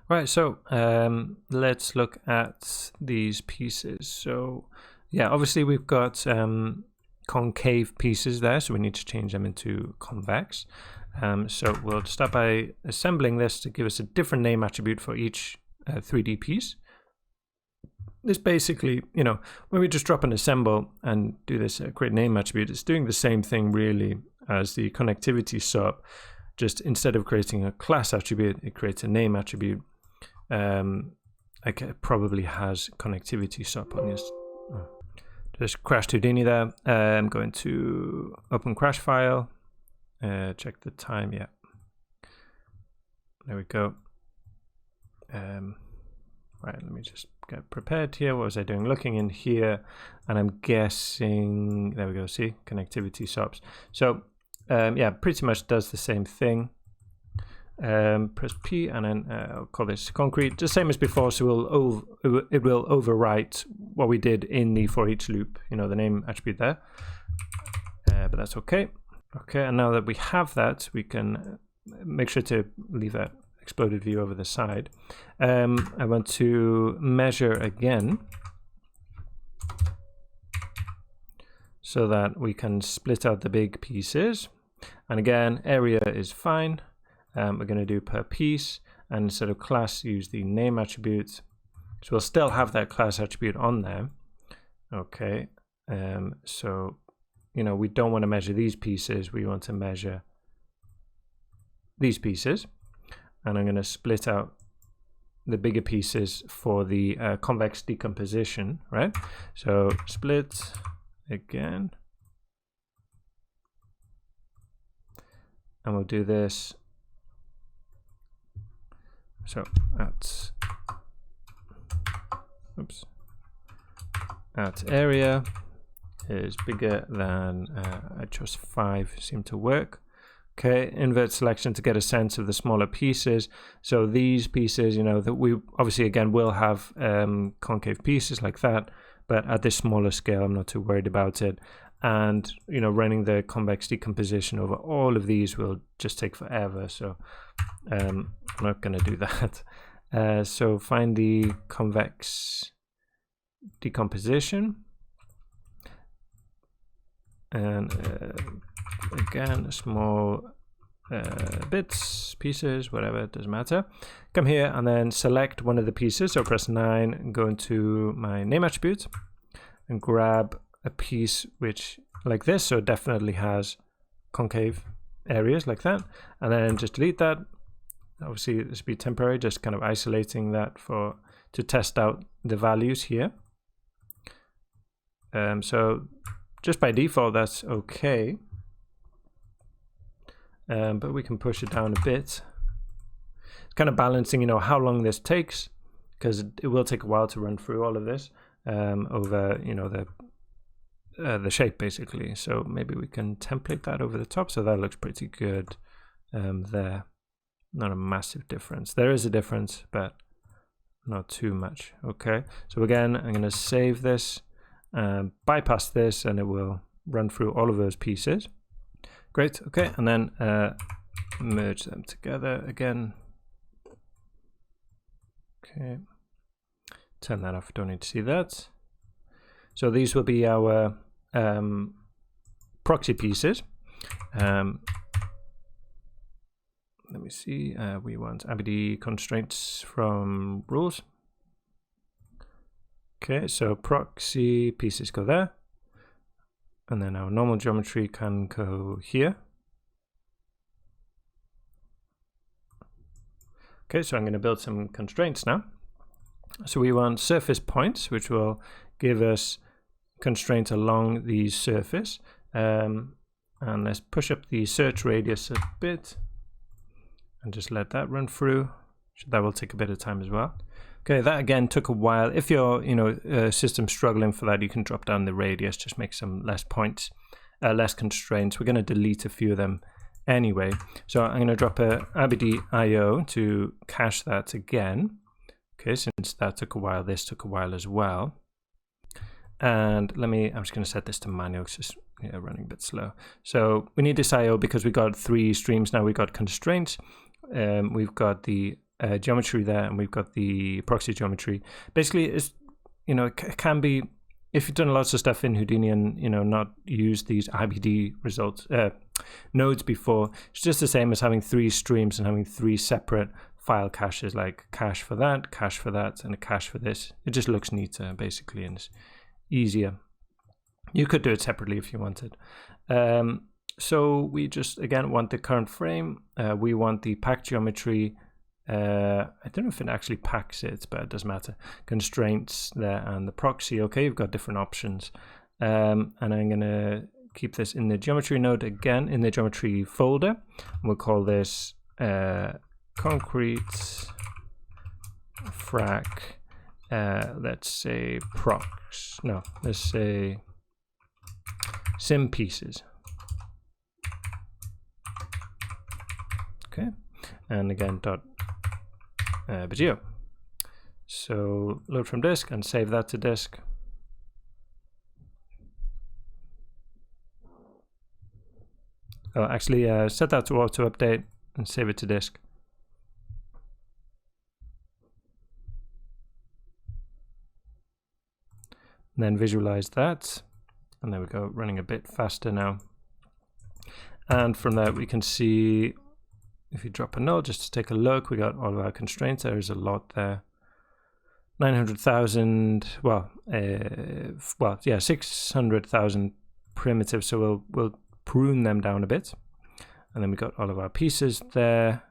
Right, so let's look at these pieces. So yeah, obviously we've got concave pieces there, so we need to change them into convex. So we'll start by assembling this to give us a different name attribute for each 3D piece. This basically, you know, when we just drop and assemble and do this create name attribute, it's doing the same thing really as the connectivity sub. Just instead of creating a class attribute, it creates a name attribute. It probably has connectivity sub on this. Oh. Just crashed Houdini there. I'm going to open crash file. Check the time. Yeah, there we go. Right, let me just get prepared here. What was I doing? Looking in here, and I'm guessing, there we go, see, connectivity subs. So yeah, pretty much does the same thing. Press P, and then I'll call this concrete, just same as before, so it will overwrite what we did in the for each loop, you know, the name attribute there. But that's okay. Okay, and now that we have that, we can make sure to leave that exploded view over the side. I want to measure again so that we can split out the big pieces. And again, area is fine. We're going to do per piece, and instead of class, use the name attribute. So we'll still have that class attribute on there. Okay, so you know, we don't want to measure these pieces. We want to measure these pieces. And I'm going to split out the bigger pieces for the convex decomposition, right? So split again. And we'll do this. So at area is bigger than, I chose 5, seem to work. Okay, invert selection to get a sense of the smaller pieces. So these pieces, you know, that we obviously again will have concave pieces like that, but at this smaller scale, I'm not too worried about it. And you know, running the convex decomposition over all of these will just take forever. So I'm not going to do that. So find the convex decomposition, and again, small bits, pieces, whatever, it doesn't matter. Come here and then select one of the pieces. So press 9 and go into my name attribute and grab a piece which, like this, so it definitely has concave areas like that. And then just delete that. Obviously, this will be temporary, just kind of isolating that to test out the values here. So just by default, that's okay. But we can push it down a bit. It's kind of balancing, you know, how long this takes, because it will take a while to run through all of this over, you know, the shape basically. So maybe we can template that over the top. So that looks pretty good there. Not a massive difference. There is a difference, but not too much. Okay. So again, I'm going to save this, bypass this, and it will run through all of those pieces. Great, okay, and then merge them together again. Okay, turn that off, don't need to see that. So these will be our proxy pieces. Let me see, we want ABD constraints from rules. Okay, so proxy pieces go there. And then our normal geometry can go here. Okay, so I'm going to build some constraints now. So we want surface points, which will give us constraints along the surface. And let's push up the search radius a bit and just let that run through. So that will take a bit of time as well. Okay, that again took a while. If your system struggling for that, you can drop down the radius, just make some less points, less constraints. We're going to delete a few of them anyway. So I'm going to drop a ABD.io to cache that again. Okay, since that took a while, this took a while as well. And I'm just going to set this to manual, it's just running a bit slow. So we need this IO because we got 3 streams now. We got constraints, we've got the geometry there, and we've got the proxy geometry. Basically, it's, you know, it can be, if you've done lots of stuff in Houdini and, you know, not used these IBD results nodes before, it's just the same as having 3 streams and having 3 separate file caches, like cache for that, and a cache for this. It just looks neater, basically, and it's easier. You could do it separately if you wanted. So we just, again, want the current frame. We want the pack geometry. I don't know if it actually packs it, but it doesn't matter. Constraints there and the proxy. Okay, you've got different options. And I'm going to keep this in the geometry node again, in the geometry folder. And we'll call this concrete frac, let's say prox. No, let's say sim pieces. Okay, and again dot Bagio. So load from disk and save that to disk. Oh, actually set that to auto update and save it to disk. And then visualize that, and there we go, running a bit faster now. And from there we can see, if you drop a node just to take a look, we got all of our constraints. There's a lot there. 900,000, well, yeah, 600,000 primitives. So we'll prune them down a bit. And then we got all of our pieces there.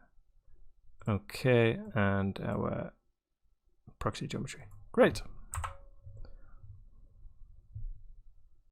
Okay, and our proxy geometry. Great.